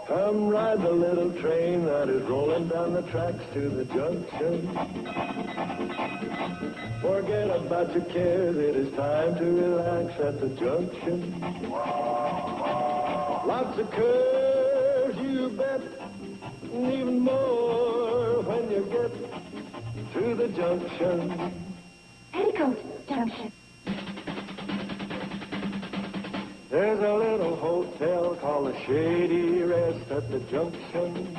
Come ride the little train that is rolling down the tracks to the junction. Forget about your cares, it is time to relax at the junction. Lots of curves, you bet, and even more when you get to the junction. Petticoat Junction. There's a little hotel called the Shady Rest at the junction.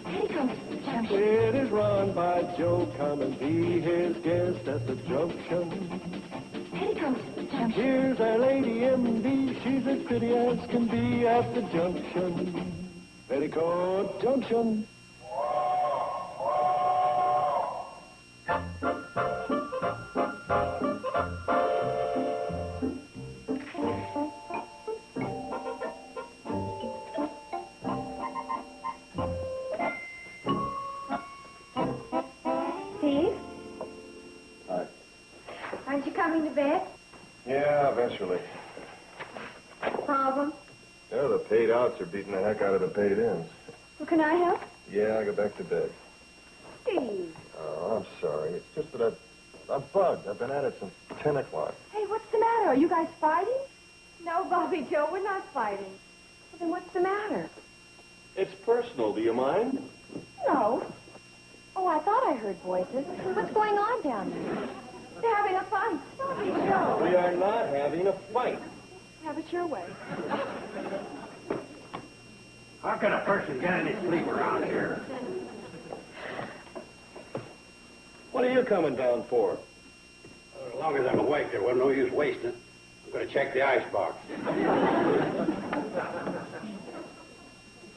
Petticoat Junction. It is run by Joe. Come and be his guest at the junction. Petticoat Junction. Here's our lady M.D. She's as pretty as can be at the junction. Petticoat Junction. Steve, Hi. aren't you coming to bed? Yeah, eventually. Problem? Yeah, the paid outs are beating the heck out of the paid ins. Well, can I help? Yeah, I go back to bed. Steve. Oh, I'm sorry. It's just that I'm bugged. I've been at it since 10 o'clock. Hey, what's the matter? Are you guys fighting? No, Bobby Joe, we're not fighting. Well, then what's the matter? It's personal. Do you mind? No. Oh, I thought I heard voices. What's going on down there? They're having a fight. Bobby Joe. We are not having a fight. Have it your way. How can a person get any sleep around here? What are you coming down for? As long as I'm awake, there wasn't no use wasting. I'm going to check the icebox.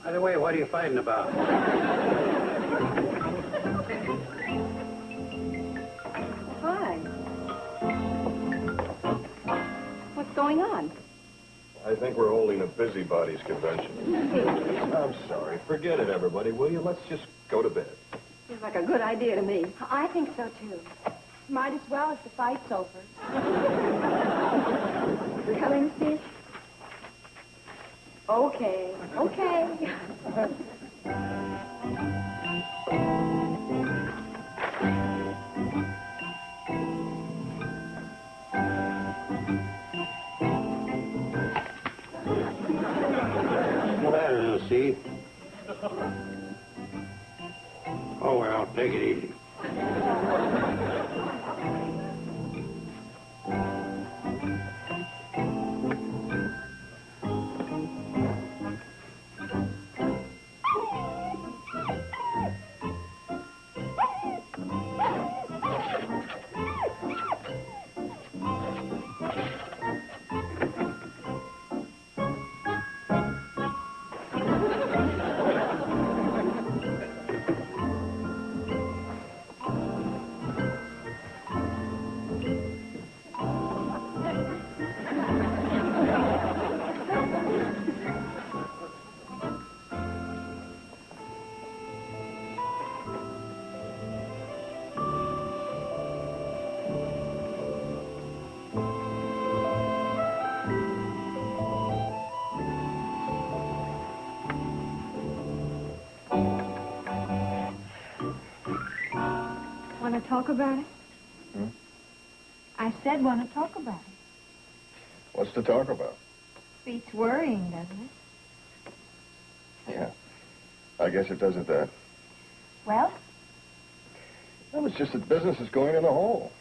By the way, what are you fighting about? Hi. What's going on? I think we're holding a busybodies convention. I'm sorry. Forget it, everybody, will you? Let's just go to bed. Seems like a good idea to me. I think so, too. Might as well if the fight's over. You coming, Steve? Okay. Okay. What's the matter now, Steve? Oh, well, take it easy. Want to talk about it? Hmm? I said want to talk about it. What's to talk about? Beats worrying, doesn't it? Yeah. I guess it does at that. Well? Well, it's just that business is going in the hole.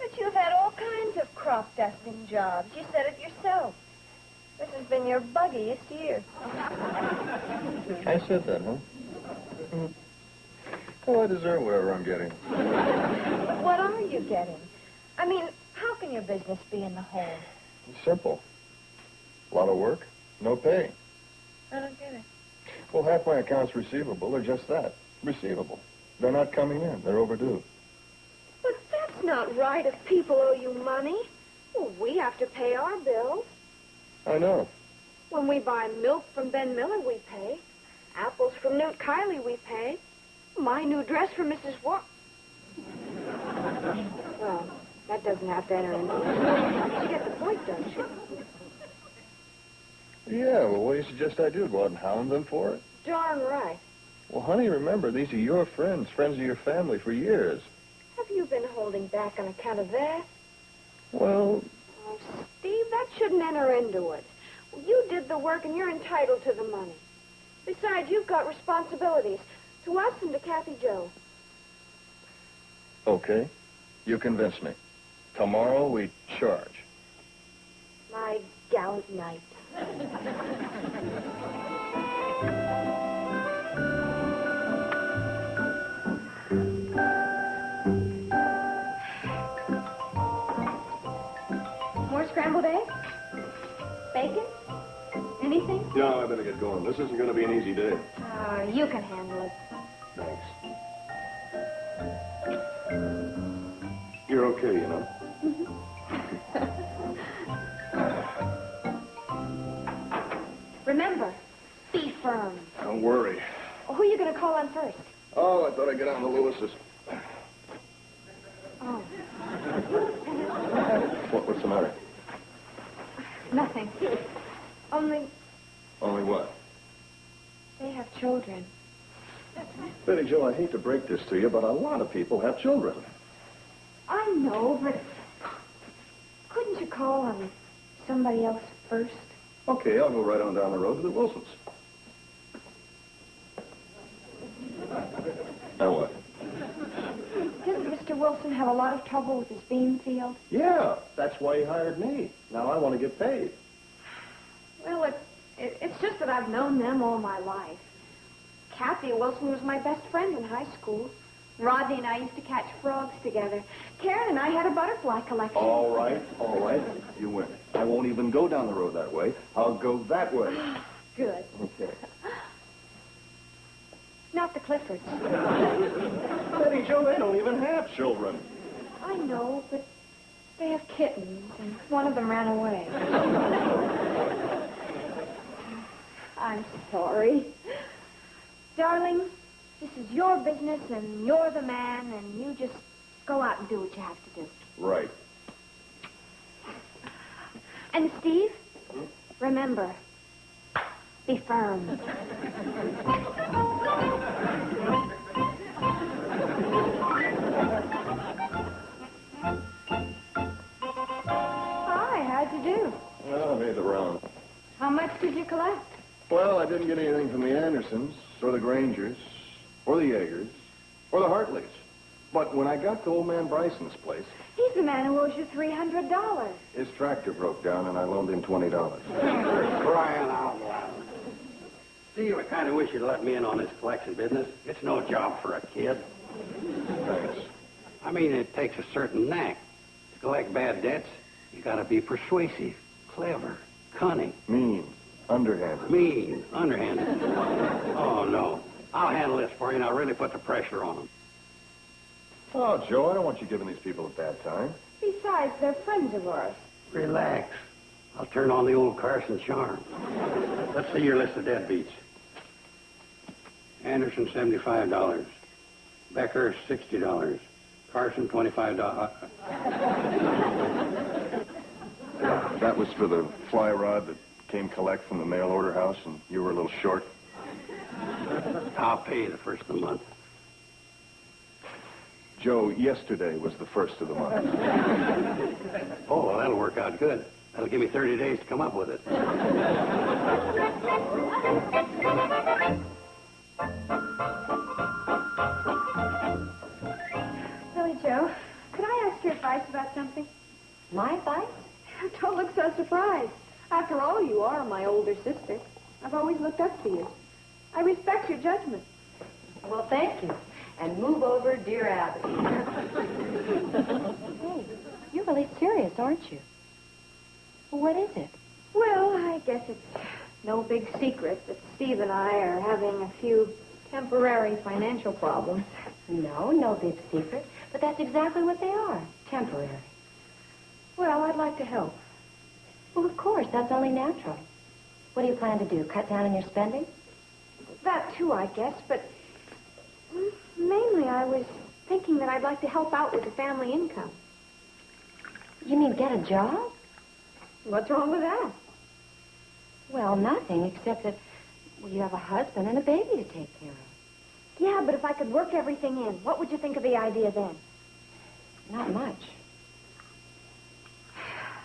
But you've had all kinds of crop dusting jobs. You said it yourself. This has been your buggiest year. I said that, huh? Mm-hmm. Well, I deserve whatever I'm getting. What are you getting? I mean, how can your business be in the hole? It's simple. A lot of work, no pay. I don't get it. Well, half my accounts receivable are just that, receivable. They're not coming in. They're overdue. But that's not right if people owe you money. Well, we have to pay our bills. I know. When we buy milk from Ben Miller, we pay. Apples from Newt Kiley, we pay. My new dress for Mrs. Well, that doesn't have to enter into it. You get the point, don't you? Yeah, well, what do you suggest I do? Go out and hound them for it? Darn right. Well, honey, remember, these are your friends, friends of your family for years. Have you been holding back on account of that? Well, Oh, Steve, that shouldn't enter into it. You did the work and you're entitled to the money. Besides, you've got responsibilities to us and to Kathy Jo. okay. You convinced me. Tomorrow we charge. My gallant knight. More scrambled eggs? Bacon? Anything? No, I better get going. This isn't going to be an easy day. You can handle it. Thanks. You're okay, you know? Remember, be firm. Don't worry. Who are you going to call on first? Oh, I thought I'd get on the Lewis's. Oh, What's the matter? nothing. Only Only what? they have children. Betty Jo, I hate to break this to you, but a lot of people have children. I know, but couldn't you call on somebody else first? Okay, I'll go right on down the road to the Wilsons. Now what? Didn't Mr. Wilson have a lot of trouble with his bean field? Yeah, that's why he hired me. Now I want to get paid. Well, it's just that I've known them all my life. Kathy Wilson was my best friend in high school. Rodney and I used to catch frogs together. Karen and I had a butterfly collection. All right. You win. I won't even go down the road that way. I'll go that way. Good. Okay. Not the Cliffords. Betty Jo, they don't even have children. I know, but they have kittens, and one of them ran away. I'm sorry. Darling, this is your business, and you're the man, and you just go out and do what you have to do. Right. And Steve, remember, be firm. Hi, how'd you do? Well, I made the round. How much did you collect? Well, I didn't get anything from the Andersons, or the Grangers, or the Yeagers, or the Hartleys. But when I got to old man Bryson's place, He's the man who owes you $300. his tractor broke down and I loaned him $20. Crying out loud. Steve, I kind of wish you'd let me in on this collection business. It's no job for a kid. Thanks. I mean, it takes a certain knack. To collect bad debts, you got to be persuasive, clever, cunning. Mean. Underhanded. Mean, underhanded. Oh, no. I'll handle this for you, and I'll really put the pressure on them. Oh, Joe, I don't want you giving these people a bad time. Besides, they're friends of ours. Relax. I'll turn on the old Carson charm. Let's see your list of deadbeats. Anderson, $75. Becker, $60. Carson, $25. That was for the fly rod that came collect from the mail order house, and you were a little short. I'll pay you the first of the month. Joe, yesterday was the first of the month. Oh, well, that'll work out good. That'll give me 30 days to come up with it. Billy Joe, could I ask your advice about something? My advice? Don't look so surprised. After all, you are my older sister. I've always looked up to you. I respect your judgment. Well, thank you. And move over, dear Abby. Hey, you're really serious, aren't you? Well, what is it? Well, I guess it's no big secret that Steve and I are having a few temporary financial problems. No, no big secret. But that's exactly what they are. Temporary. Well, I'd like to help. Well, of course, that's only natural. What do you plan to do? Cut down on your spending? That, too, I guess, but mainly I was thinking that I'd like to help out with the family income. You mean get a job? What's wrong with that? Well, Well, nothing except that you have a husband and a baby to take care of. Yeah, but if I could work everything in, what would you think of the idea then? Not much.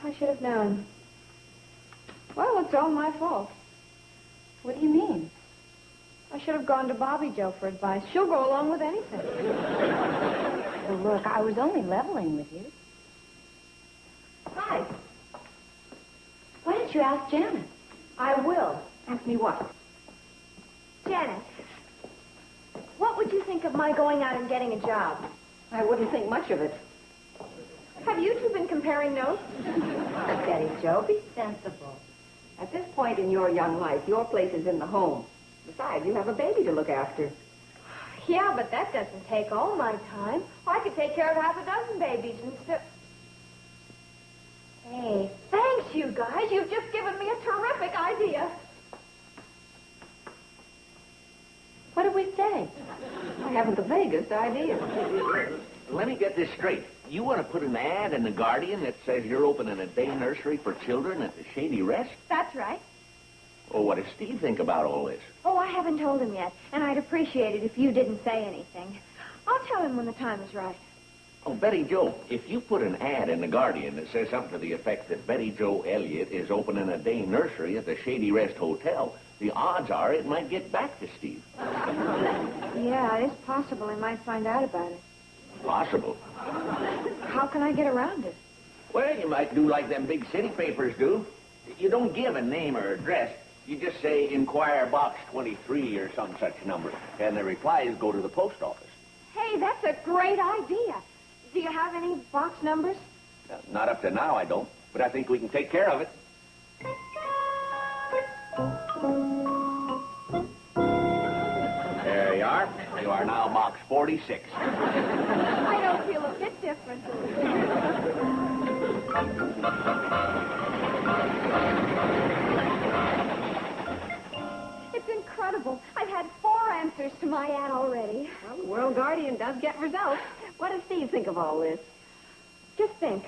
I should have known. Well, it's all my fault. What do you mean? I should have gone to Bobby Joe for advice. She'll go along with anything. Well, look, I was only leveling with you. Hi. Why don't you ask Janet? I will. Ask me what? Janet, what would you think of my going out and getting a job? I wouldn't think much of it. Have you two been comparing notes? Steady, Joe. Be sensible. At this point in your young life, your place is in the home. Besides, you have a baby to look after. Yeah, but that doesn't take all my time. I could take care of half a dozen babies instead. Hey, thanks, you guys. You've just given me a terrific idea. What did we say? I haven't the vaguest idea. Let me get this straight. You want to put an ad in the Guardian that says you're opening a day nursery for children at the Shady Rest? That's right. Well, what does Steve think about all this? Oh, I haven't told him yet, and I'd appreciate it if you didn't say anything. I'll tell him when the time is right. Oh, Betty Jo, if you put an ad in the Guardian that says something to the effect that Betty Jo Elliott is opening a day nursery at the Shady Rest Hotel, the odds are it might get back to Steve. Yeah, it is possible he might find out about it. Possible. How can I get around it? Well, you might do like them big city papers do. You don't give a name or address. You just say, inquire box 23 or some such number, and the replies go to the post office. Hey, that's a great idea. Do you have any box numbers? Not up to now, I don't, but I think we can take care of it. There you are. You are now box 46. I don't feel a bit different. It's incredible. I've had 4 answers to my ad already. Well, the World Guardian does get results. What does Steve think of all this? Just think,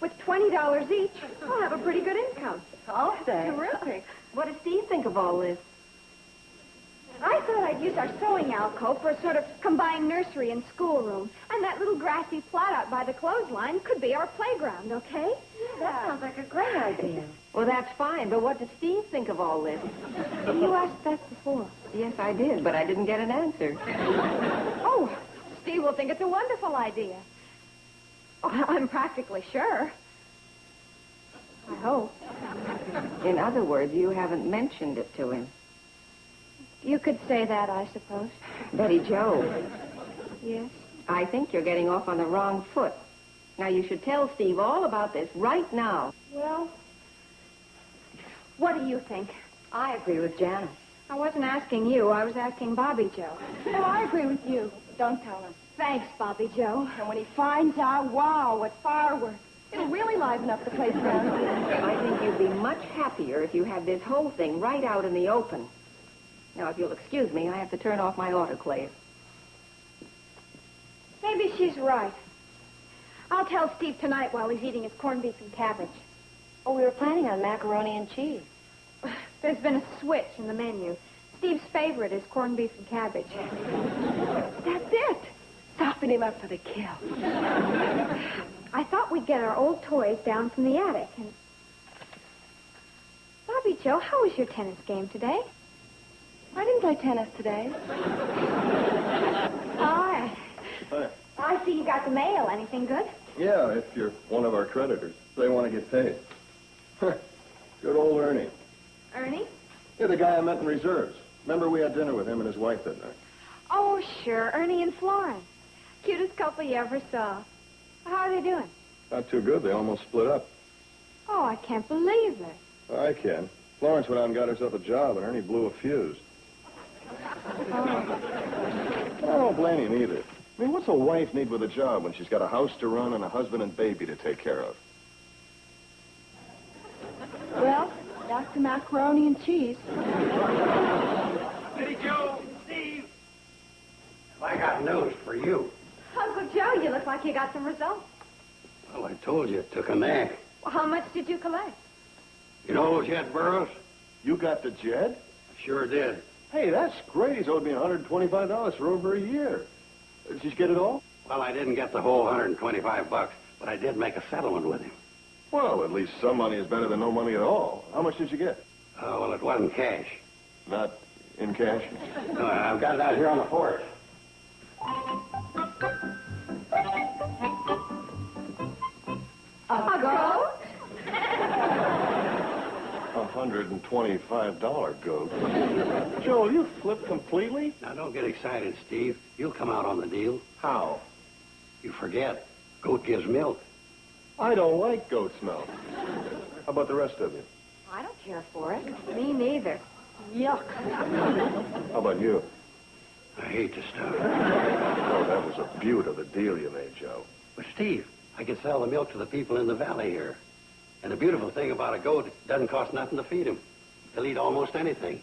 with $20 each, I'll have a pretty good income. I'll say. Terrific. What does Steve think of all this? I thought I'd use our sewing alcove for a sort of combined nursery and schoolroom. And that little grassy flat out by the clothesline could be our playground, okay? That sounds like a great idea. Well, that's fine, but what does Steve think of all this? You asked that before. Yes, I did, but I didn't get an answer. Oh, Steve will think it's a wonderful idea. Oh, I'm practically sure. I hope. In other words, you haven't mentioned it to him. You could say that, I suppose. Betty Jo, Yes? I think you're getting off on the wrong foot. Now, you should tell Steve all about this right now. Well, what do you think? I agree with Janet. I wasn't asking you. I was asking Bobby Joe. Oh, I agree with you. Don't tell him. Thanks, Bobby Joe. And when he finds out, wow, what fireworks. It'll really liven up the place around here. I think you'd be much happier if you had this whole thing right out in the open. Now, if you'll excuse me, I have to turn off my autoclave. Maybe she's right. I'll tell Steve tonight while he's eating his corned beef and cabbage. Oh, we were planning on macaroni and cheese. There's been a switch in the menu. Steve's favorite is corned beef and cabbage. That's it. Soften him up for the kill. I thought we'd get our old toys down from the attic. And Bobby Joe, how was your tennis game today? I didn't play tennis today. I see you got the mail. Anything good? Yeah, if you're one of our creditors. They want to get paid. Good old Ernie. Ernie? Yeah, the guy I met in reserves. Remember we had dinner with him and his wife that night? Oh, sure. Ernie and Florence. Cutest couple you ever saw. How are they doing? Not too good. They almost split up. Oh, I can't believe it. I can. Florence went out and got herself a job, and Ernie blew a fuse. I don't blame him either. I mean, what's a wife need with a job when she's got a house to run and a husband and baby to take care of? Well, back to macaroni and cheese. Betty Jo, Steve. I got news for you. Uncle Joe, you look like you got some results. Well, I told you it took a knack. Well, how much did you collect? You know those yet, Burroughs? You got the Jed? Sure did. Hey, that's great. He's owed me $125 for over a year. Did you get it all? Well, I didn't get the whole $125, but I did make a settlement with him. Well, at least some money is better than no money at all. How much did you get? Well, it wasn't cash. Not in cash? No, I've got it out here on the porch. A goat? $125 goat. Joel, you flipped completely? Now, don't get excited, Steve. You'll come out on the deal. How? You forget. Goat gives milk. I don't like goat's milk. How about the rest of you? I don't care for it. Me neither. Yuck. How about you? I hate the stuff. Oh, that was a beaut of a deal you made, Joe. But, Steve, I can sell the milk to the people in the valley here. And the beautiful thing about a goat, it doesn't cost nothing to feed them. They'll eat almost anything.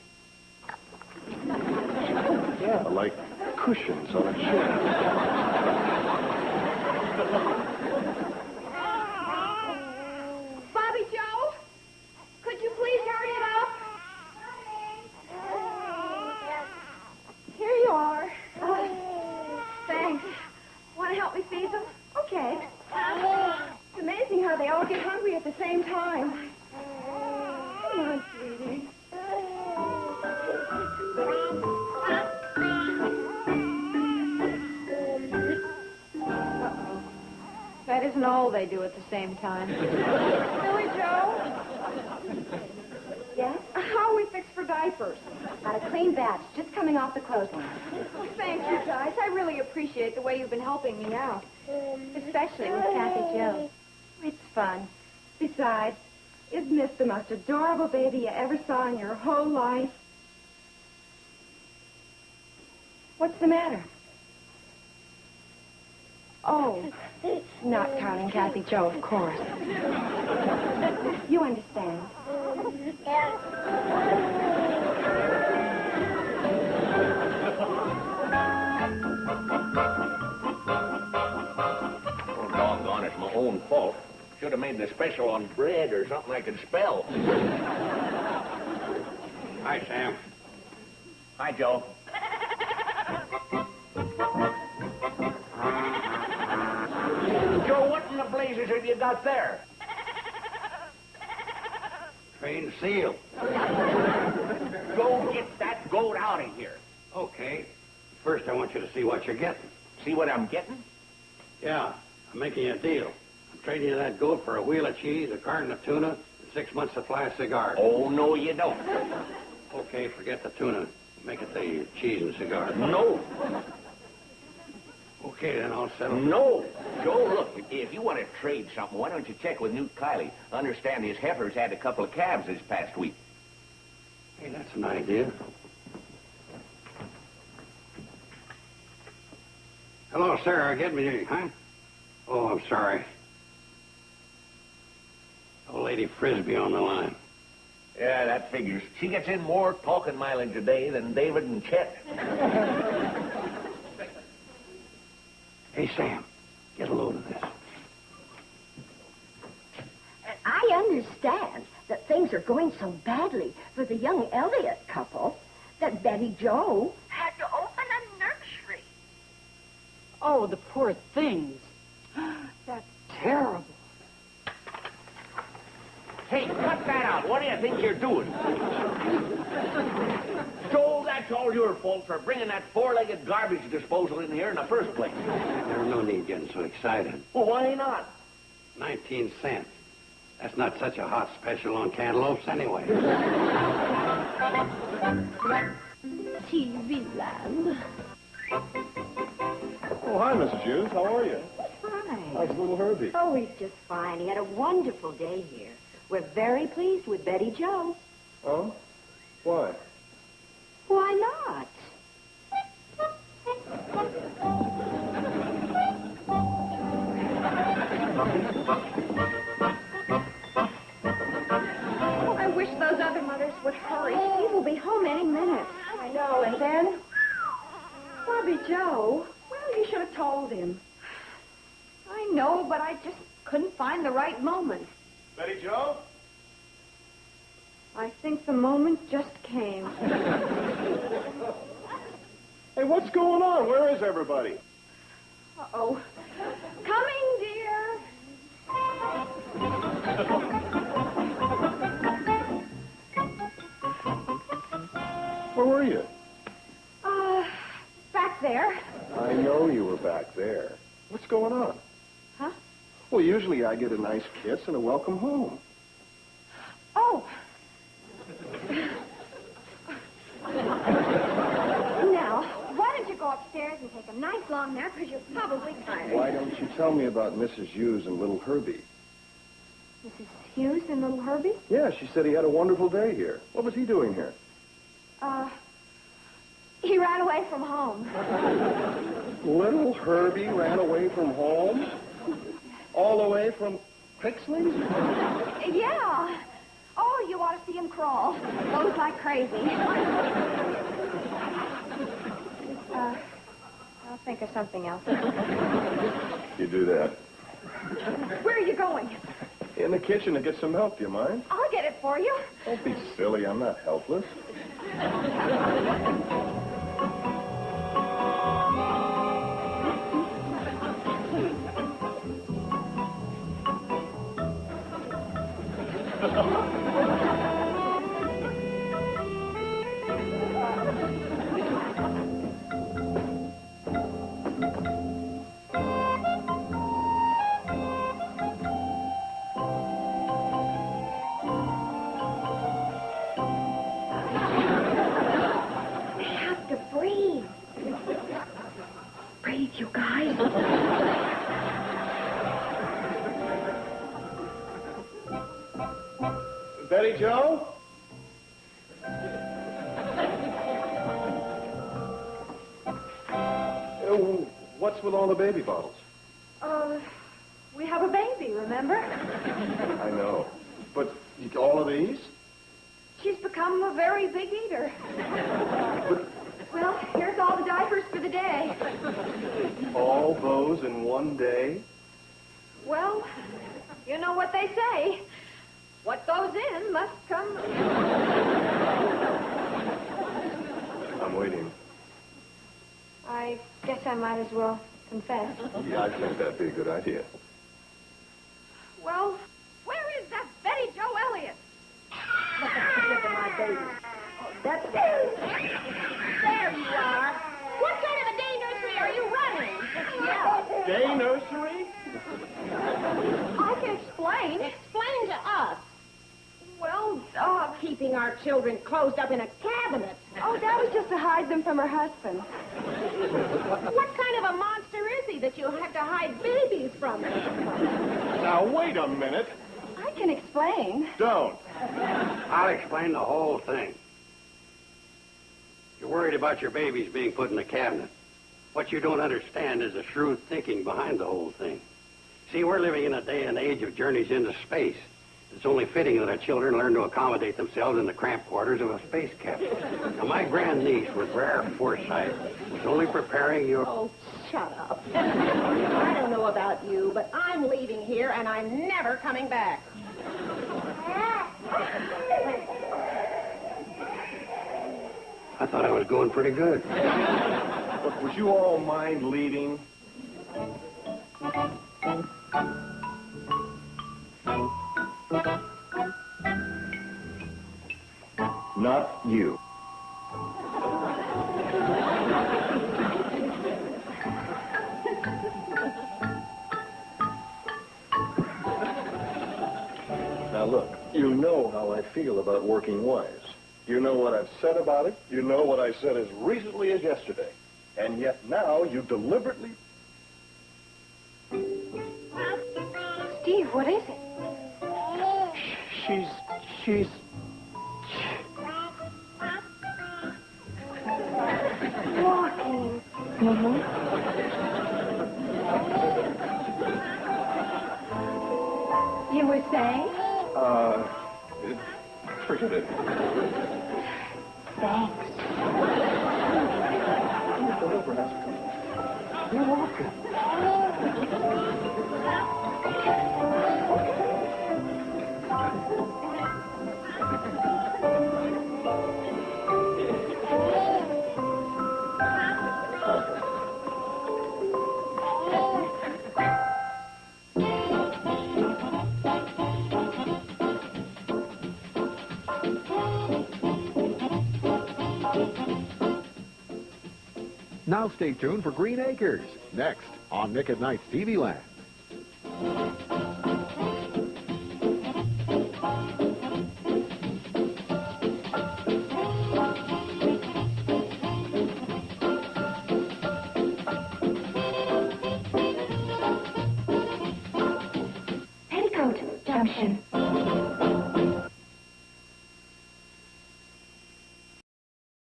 Yeah, like cushions on a chair. Bobby Joe? Could you please hurry it up? Here you are. Thanks. Want to help me feed them? Okay. It's amazing how they all get hungry at the same time. Come on, sweetie. Uh-oh. That isn't all they do at the same time. Billy Joe? Yes? How are we fixed for diapers? Got a clean batch, just coming off the clothesline. Oh, thank you, guys. I really appreciate the way you've been helping me out. Especially with Kathy Joe. It's fun. Besides, isn't this the most adorable baby you ever saw in your whole life? What's the matter? Oh, not counting Kathy Joe, of course. You understand. Oh, doggone, it's my own fault. Should have made the special on bread or something I could spell. Hi, Sam. Hi, Joe. Joe, what in the blazes have you got there? Trained seal. Go get that goat out of here. Okay. First, I want you to see what you're getting. See what I'm getting? Yeah, I'm making you a deal. I'm trading you that goat for a wheel of cheese, a carton of tuna, and 6 months' supply of cigars. Oh, no, you don't. Okay, forget the tuna. Make it the cheese and cigars. No. Okay, then I'll settle. No. Joe, look, if you want to trade something, why don't you check with Newt Kiley? I understand his heifers had a couple of calves this past week. Hey, that's an idea. Hello, Sarah. Get me, huh? Oh, I'm sorry. Old Lady Frisbee on the line. Yeah, that figures. She gets in more talking mileage a day than David and Chet. Hey, Sam, get a load of this. I understand that things are going so badly for the young Elliott couple that Betty Joe had to open a nursery. Oh, the poor things. That's terrible. Hey, cut that out. What do you think you're doing? Joe, that's all your fault for bringing that four-legged garbage disposal in here in the first place. There's no need getting so excited. Well, why not? 19 cents. That's not such a hot special on cantaloupes anyway. TV land. Oh, hi, Mrs. Hughes. How are you? Fine. How's little Herbie? Oh, he's just fine. He had a wonderful day here. We're very pleased with Betty Joe. Oh? Why? Why not? Oh, I wish those other mothers would hurry. Steve will be home any minute. I know, and then? Bobby Joe, well, you should have told him. I know, but I just couldn't find the right moment. Betty Joe? I think the moment just came. Hey, what's going on? Where is everybody? Uh-oh. Coming, dear. Where were you? Back there. I know you were back there. What's going on? Huh? Well, usually I get a nice kiss and a welcome home. Oh. Now, why don't you go upstairs and take a nice long nap, because you're probably tired. Why don't you tell me about Mrs. Hughes and little Herbie? Mrs. Hughes and little Herbie? Yeah, she said he had a wonderful day here. What was he doing here? He ran away from home. Little Herbie ran away from home? All the way from Pixley's? Yeah. Oh, you ought to see him crawl. Goes like crazy. I'll think of something else. You do that. Where are you going? In the kitchen to get some help, do you mind? I'll get it for you. Don't be silly, I'm not helpless. Breathe, you guys. Betty Joe? What's with all the baby bottles? We have a baby, remember? I know. But all of these? She's become a very big eater. Well, here's all the diapers for the day. All those in one day? Well, you know what they say. What goes in must come. I'm waiting. I guess I might as well confess. Yeah, I think that'd be a good idea. Well, where is that Betty Joe Elliott? Look at my baby. Oh, that's there you are. What kind of a day nursery are you running? Yeah. Day nursery? I can explain. Explain to us. Well, Keeping our children closed up in a cabinet. Oh, that was just to hide them from her husband. What kind of a monster is he that you have to hide babies from him? Now, wait a minute. I can explain. Don't. I'll explain the whole thing. You're worried about your babies being put in a cabinet. What you don't understand is the shrewd thinking behind the whole thing. See, we're living in a day and age of journeys into space. It's only fitting that our children learn to accommodate themselves in the cramped quarters of a space capsule. Now, my grandniece, with rare foresight, was only preparing your... Oh, shut up. I don't know about you, but I'm leaving here and I'm never coming back. I thought I was going pretty good. Look, would you all mind leaving? Not you. Now look, you know how I feel about working wise. You know what I've said about it. You know what I said as recently as yesterday. And yet now you deliberately... Steve, what is it? She's... Walking. You were saying? Forget it. Thanks. You're welcome. Now stay tuned for Green Acres, next on Nick at Night's TV Land.